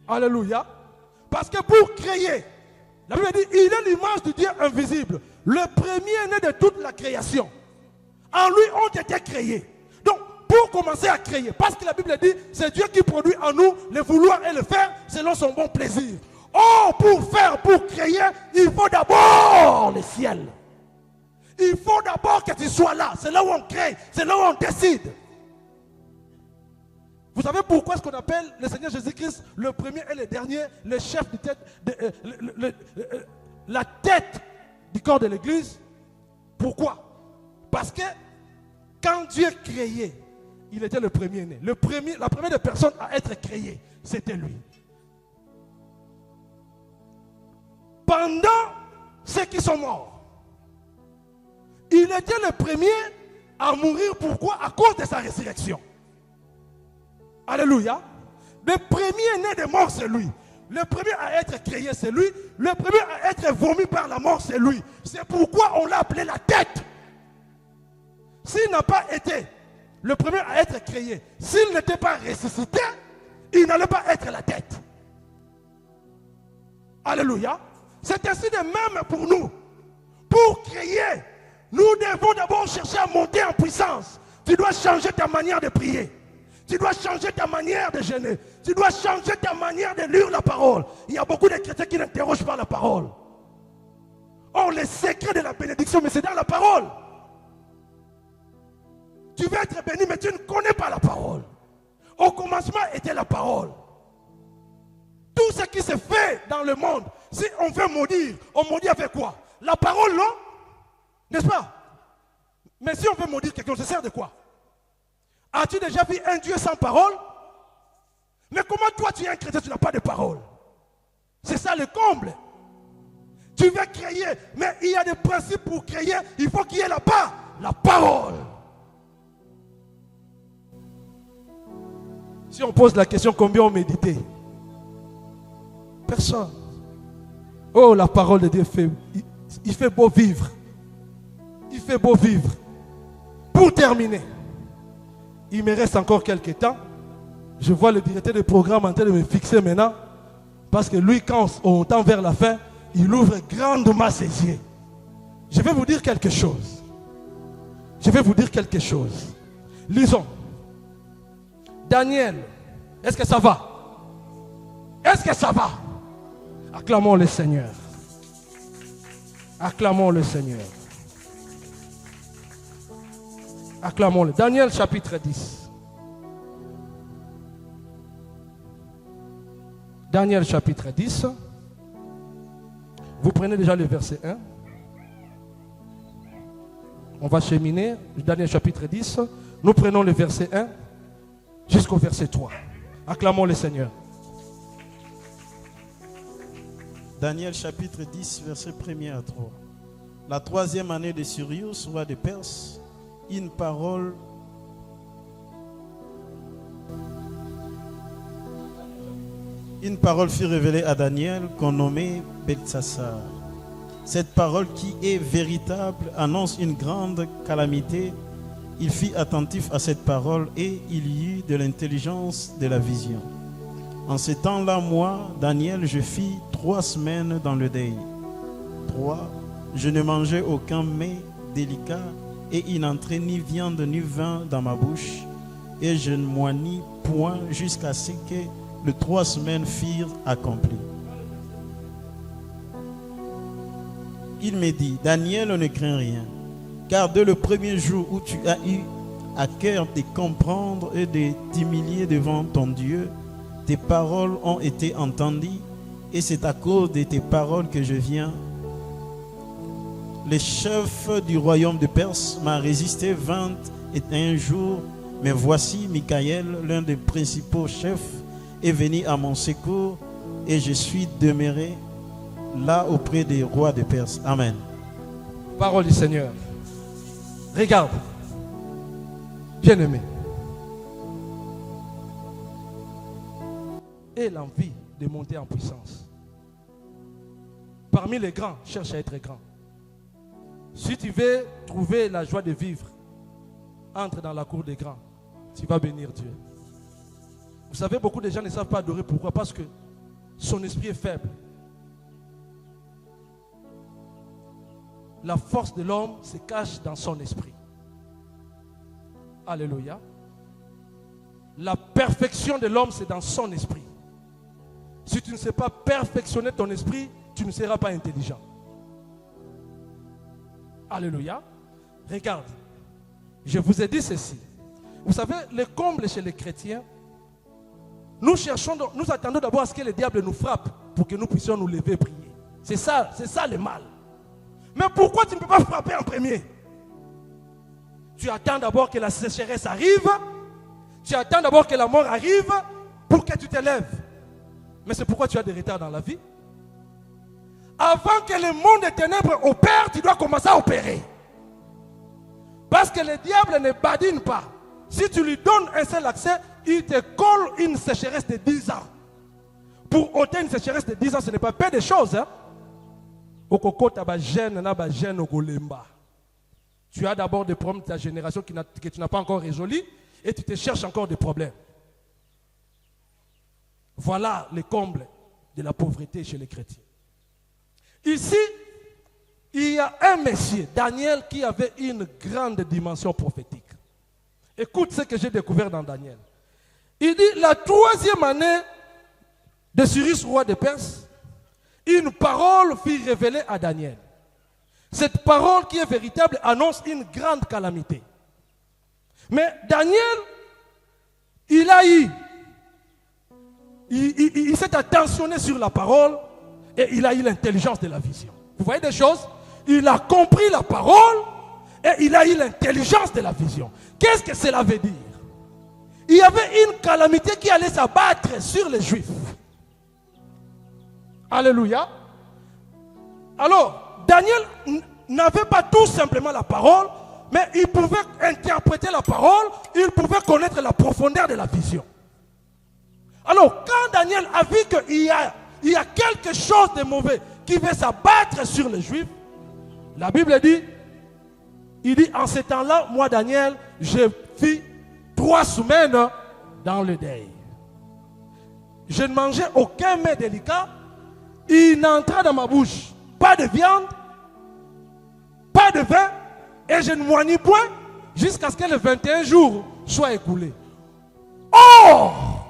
Alléluia. Parce que pour créer, la Bible dit, il est l'image du Dieu invisible, le premier-né de toute la création. En lui ont été créés. Donc, pour commencer à créer, parce que la Bible dit, c'est Dieu qui produit en nous le vouloir et le faire selon son bon plaisir. Oh, pour créer, il faut d'abord le ciel. Il faut d'abord que tu sois là. C'est là où on crée, c'est là où on décide. Vous savez pourquoi est-ce qu'on appelle le Seigneur Jésus-Christ le premier et le dernier, le chef de tête, la tête du corps de l'Église? Pourquoi? Parce que quand Dieu créait, il était le premier-né. La première des personnes à être créée, c'était lui. Pendant ceux qui sont morts, il était le premier à mourir. Pourquoi? À cause de sa résurrection. Alléluia. Le premier-né des morts, c'est lui. Le premier à être créé, c'est lui. Le premier à être vomi par la mort, c'est lui. C'est pourquoi on l'a appelé la tête. S'il n'a pas été le premier à être créé, s'il n'était pas ressuscité, il n'allait pas être la tête. Alléluia. C'est ainsi de même pour nous. Pour créer, nous devons d'abord chercher à monter en puissance. Tu dois changer ta manière de prier. Tu dois changer ta manière de jeûner. Tu dois changer ta manière de lire la parole. Il y a beaucoup de chrétiens qui n'interrogent pas la parole. Or, le secret de la bénédiction, mais c'est dans la parole. Tu veux être béni, mais tu ne connais pas la parole. Au commencement était la parole. Tout ce qui se fait dans le monde, si on veut maudire, on maudit avec quoi? La parole, non? N'est-ce pas? Mais si on veut maudire quelqu'un, ça sert de quoi? As-tu déjà vu un Dieu sans parole? Mais comment toi tu es un chrétien, tu n'as pas de parole? C'est ça le comble. Tu veux créer, mais il y a des principes pour créer, il faut qu'il y ait là-bas la parole. Si on pose la question combien on méditait, personne. Oh, la parole de Dieu fait, il fait beau vivre. Il fait beau vivre. Pour terminer, il me reste encore quelques temps. Je vois le directeur du programme en train de me fixer maintenant. Parce que lui, quand on tend vers la fin, il ouvre grandement ses yeux. Je vais vous dire quelque chose. Je vais vous dire quelque chose. Lisons. Daniel, est-ce que ça va? Est-ce que ça va? Acclamons le Seigneur. Acclamons le Seigneur. Acclamons-le. Daniel chapitre 10. Daniel chapitre 10. Vous prenez déjà le verset 1. On va cheminer. Daniel chapitre 10. Nous prenons le verset 1 jusqu'au verset 3. Acclamons le Seigneur. Daniel chapitre 10, verset 1er à 3. La troisième année de Cyrus, roi de Perse, une parole fut révélée à Daniel qu'on nommait Beltsassar. Cette parole qui est véritable annonce une grande calamité. Il fit attentif à cette parole et il y eut de l'intelligence de la vision. En ce temps-là, moi, Daniel, je fis 3 semaines dans le deuil. 3. Je ne mangeais aucun mets délicat et il n'entrait ni viande ni vin dans ma bouche. Et je ne moignis point jusqu'à ce que les 3 semaines furent accomplies. Il me dit, Daniel, ne crains rien, car dès le premier jour où tu as eu à cœur de comprendre et de t'humilier devant ton Dieu, tes paroles ont été entendues et c'est à cause de tes paroles que je viens. Le chef du royaume de Perse m'a résisté 21 jours, mais voici Michaël, l'un des principaux chefs, est venu à mon secours et je suis demeuré là auprès des rois de Perse. Amen. Parole du Seigneur. Regarde, bien-aimé. Et l'envie de monter en puissance. Parmi les grands, cherche à être grand. Si tu veux trouver la joie de vivre, entre dans la cour des grands. Tu vas bénir Dieu. Vous savez, beaucoup de gens ne savent pas adorer. Pourquoi? Parce que son esprit est faible. La force de l'homme se cache dans son esprit. Alléluia. La perfection de l'homme, c'est dans son esprit. Si tu ne sais pas perfectionner ton esprit, tu ne seras pas intelligent. Alléluia. Regarde, je vous ai dit ceci. Vous savez, le comble chez les chrétiens, nous attendons d'abord à ce que le diable nous frappe pour que nous puissions nous lever et prier. C'est ça le mal. Mais pourquoi tu ne peux pas frapper en premier? Tu attends d'abord que la sécheresse arrive, tu attends d'abord que la mort arrive pour que tu te lèves. Mais c'est pourquoi tu as des retards dans la vie. Avant que le monde des ténèbres opère, tu dois commencer à opérer. Parce que le diable ne badine pas. Si tu lui donnes un seul accès, il te colle une sécheresse de 10 ans. Pour ôter une sécheresse de 10 ans, ce n'est pas peu de choses. Hein? Tu as d'abord des problèmes de ta génération que tu n'as pas encore résolus et tu te cherches encore des problèmes. Voilà le comble de la pauvreté chez les chrétiens. Ici, il y a un monsieur, Daniel, qui avait une grande dimension prophétique. Écoute ce que j'ai découvert dans Daniel. Il dit, la 3e année de Cyrus, roi de Perse, une parole fut révélée à Daniel. Cette parole qui est véritable annonce une grande calamité. Mais Daniel, il s'est attentionné sur la parole et il a eu l'intelligence de la vision. Vous voyez des choses? Il a compris la parole et il a eu l'intelligence de la vision. Qu'est-ce que cela veut dire? Il y avait une calamité qui allait s'abattre sur les Juifs. Alléluia. Alors, Daniel n'avait pas tout simplement la parole, mais il pouvait interpréter la parole, il pouvait connaître la profondeur de la vision. Alors, quand Daniel a vu qu'il y a quelque chose de mauvais qui veut s'abattre sur les Juifs, la Bible dit, il dit, en ce temps-là, moi Daniel, je fis 3 semaines dans le deuil. Je ne mangeais aucun mets délicat, il n'entrait dans ma bouche pas de viande, pas de vin, et je ne moignis point jusqu'à ce que les 21 jours soient écoulés. Or,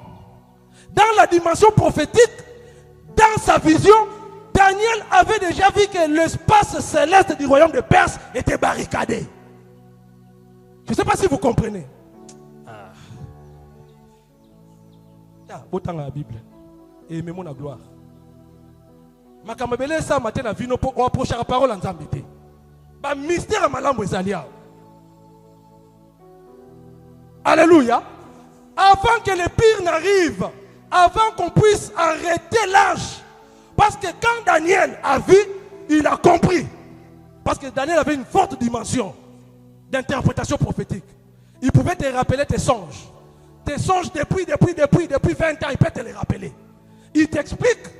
dans la dimension prophétique, dans sa vision, Daniel avait déjà vu que l'espace céleste du royaume de Perse était barricadé. Je ne sais pas si vous comprenez. Autant la Bible. Et aimez-moi la gloire. Ma kamabele ça matin na vino pour approcher la parole en zambité. Ba mystère malambo ezalia. Alléluia. Avant que le pire n'arrive, avant qu'on puisse arrêter l'ange. Parce que quand Daniel a vu, il a compris. Parce que Daniel avait une forte dimension d'interprétation prophétique. Il pouvait te rappeler tes songes. Tes songes depuis 20 ans, il peut te les rappeler. Il t'explique.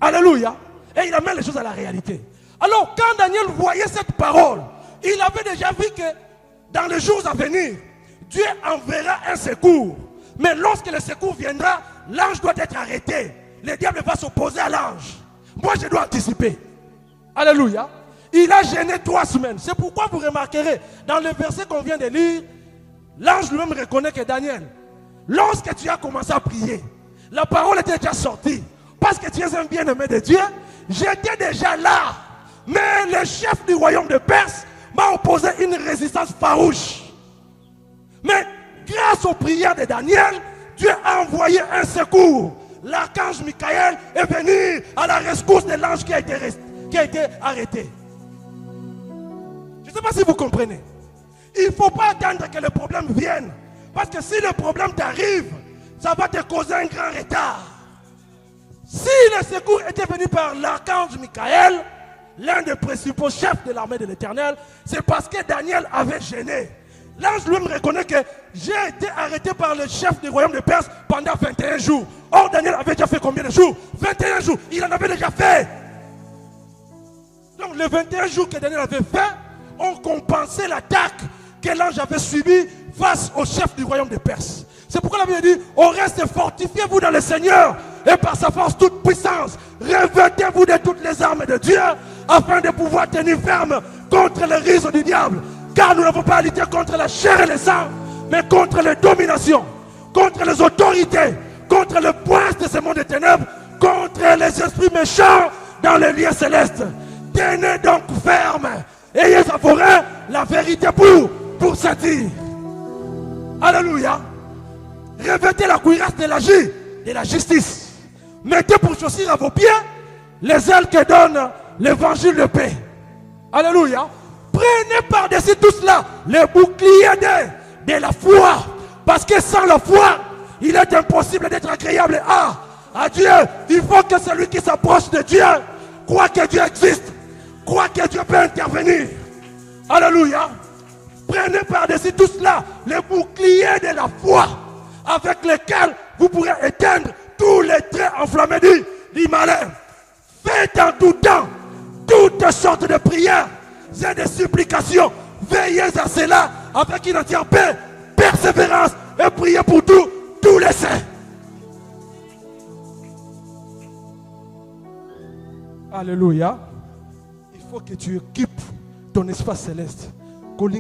Alléluia. Et il amène les choses à la réalité. Alors, quand Daniel voyait cette parole, il avait déjà vu que dans les jours à venir, Dieu enverra un secours. Mais lorsque le secours viendra, l'ange doit être arrêté. Le diable va s'opposer à l'ange. Moi, je dois anticiper. Alléluia. Il a gêné 3 semaines. C'est pourquoi vous remarquerez, dans le verset qu'on vient de lire, l'ange lui-même reconnaît que Daniel, lorsque tu as commencé à prier, la parole était déjà sortie. Parce que tu es un bien-aimé de Dieu, j'étais déjà là. Mais le chef du royaume de Perse m'a opposé une résistance farouche. Mais grâce aux prières de Daniel, Dieu a envoyé un secours. L'archange Michael est venu à la rescousse de l'ange qui a été arrêté. Je ne sais pas si vous comprenez. Il ne faut pas attendre que le problème vienne. Parce que si le problème t'arrive, ça va te causer un grand retard. Si le secours était venu par l'archange Michael, l'un des principaux chefs de l'armée de l'Éternel, c'est parce que Daniel avait gêné. L'ange lui-même reconnaît que j'ai été arrêté par le chef du royaume de Perse pendant 21 jours. Or, Daniel avait déjà fait combien de jours? 21 jours. Il en avait déjà fait. Donc, les 21 jours que Daniel avait fait ont compensé l'attaque que l'ange avait subie face au chef du royaume de Perse. C'est pourquoi la Bible dit, au reste, fortifiez-vous dans le Seigneur et par sa force toute puissance, revêtez-vous de toutes les armes de Dieu afin de pouvoir tenir ferme contre les risques du diable. Car nous n'avons pas à lutter contre la chair et le sang, mais contre les dominations, contre les autorités, contre le prince de ce monde de ténèbres, contre les esprits méchants dans les lieux célestes. Tenez donc ferme, ayez savouré la vérité pour sentir. Alléluia. Revêtez la cuirasse de la justice. Mettez pour chaussures à vos pieds les ailes que donne l'évangile de paix. Alléluia. Prenez par-dessus tout cela le bouclier de la foi. Parce que sans la foi, il est impossible d'être agréable à Dieu. Il faut que celui qui s'approche de Dieu croit que Dieu existe, croit que Dieu peut intervenir. Alléluia. Prenez par-dessus tout cela le bouclier de la foi avec lequel vous pourrez éteindre tous les traits enflammés du malin. Faites en tout temps toutes sortes de prières et de supplications. Veillez à cela avec une entière paix, persévérance et priez pour tous les saints. Alléluia. Il faut que tu équipes ton espace céleste. Il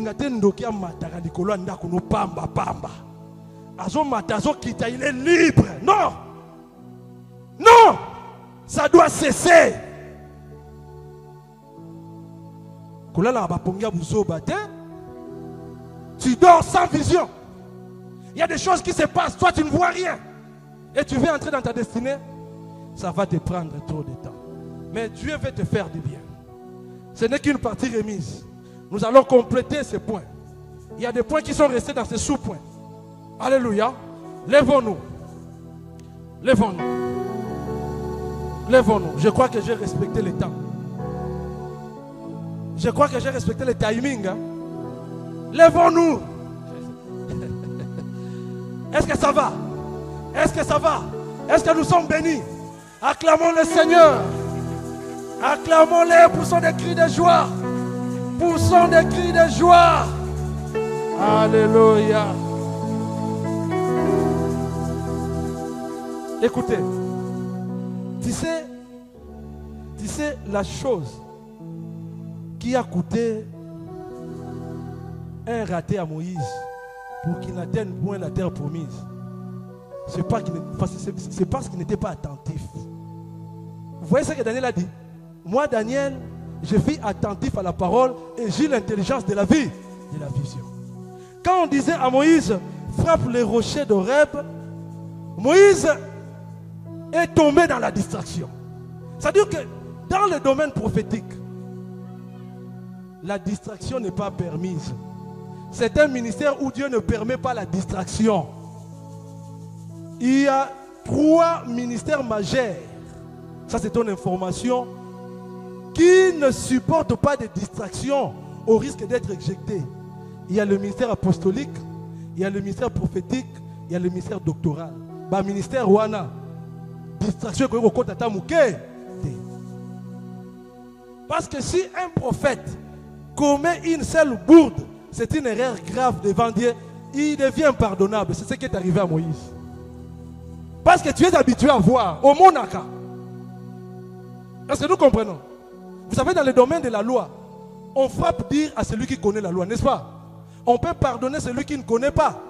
est libre. Non. Non. Ça doit cesser. Tu dors sans vision. Il y a des choses qui se passent. Toi, tu ne vois rien. Et tu veux entrer dans ta destinée. Ça va te prendre trop de temps. Mais Dieu veut te faire du bien. Ce n'est qu'une partie remise. Nous allons compléter ces points. Il y a des points qui sont restés dans ces sous-points. Alléluia. Lèvons-nous. Lèvons-nous. Lèvons-nous. Je crois que j'ai respecté le temps. Je crois que j'ai respecté le timing. Hein? Lèvons-nous. Est-ce que ça va? Est-ce que ça va? Est-ce que nous sommes bénis? Acclamons le Seigneur. Acclamons-le, poussons des cris de joie. Poussons des cris de joie. Alléluia. Écoutez, tu sais la chose qui a coûté un raté à Moïse pour qu'il n'atteigne point la terre promise. C'est parce qu'il n'était pas attentif. Vous voyez ce que Daniel a dit? Moi, Daniel, je suis attentif à la parole et j'ai l'intelligence de la vie, de la vision. Quand on disait à Moïse, frappe les rochers d'Horeb, Moïse est tombé dans la distraction. C'est-à-dire que dans le domaine prophétique, la distraction n'est pas permise. C'est un ministère où Dieu ne permet pas la distraction. Il y a 3 ministères majeurs. Ça, c'est une information qui ne supporte pas de distraction au risque d'être éjecté. Il y a le ministère apostolique, il y a le ministère prophétique, il y a le ministère doctoral. Le ministère Wana, distraction au côté de parce que si un prophète commet une seule bourde, c'est une erreur grave devant Dieu, il devient impardonnable. C'est ce qui est arrivé à Moïse. Parce que tu es habitué à voir au Monaka. Est-ce que nous comprenons? Vous savez, dans le domaine de la loi, on frappe dire à celui qui connaît la loi, n'est-ce pas? On peut pardonner celui qui ne connaît pas,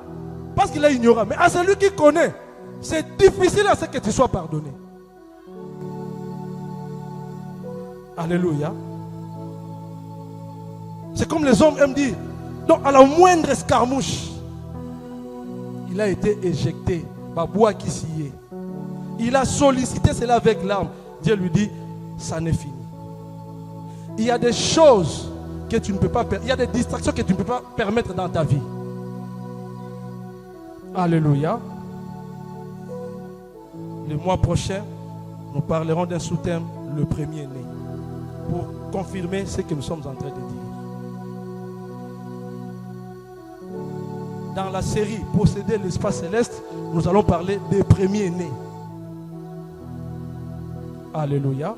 parce qu'il est ignorant. Mais à celui qui connaît, c'est difficile à ce que tu sois pardonné. Alléluia. C'est comme les hommes aiment dire. Donc à la moindre escarmouche, il a été éjecté. Baboua qui s'y est. Il a sollicité cela avec larmes. Dieu lui dit, ça n'est fini. Il y a des choses que tu ne peux pas permettre. Il y a des distractions que tu ne peux pas permettre dans ta vie. Alléluia. Le mois prochain, nous parlerons d'un sous-thème, le premier-né, pour confirmer ce que nous sommes en train de dire. Dans la série Posséder l'espace céleste, nous allons parler des premiers-nés. Alléluia.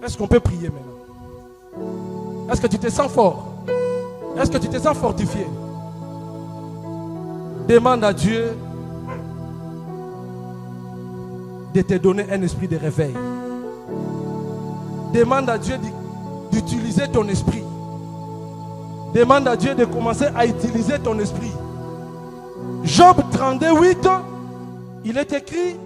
Est-ce qu'on peut prier maintenant? Est-ce que tu te sens fort? Est-ce que tu te sens fortifié? Demande à Dieu de te donner un esprit de réveil. Demande à Dieu d'utiliser ton esprit. Demande à Dieu de commencer à utiliser ton esprit. Job 32:8, il est écrit,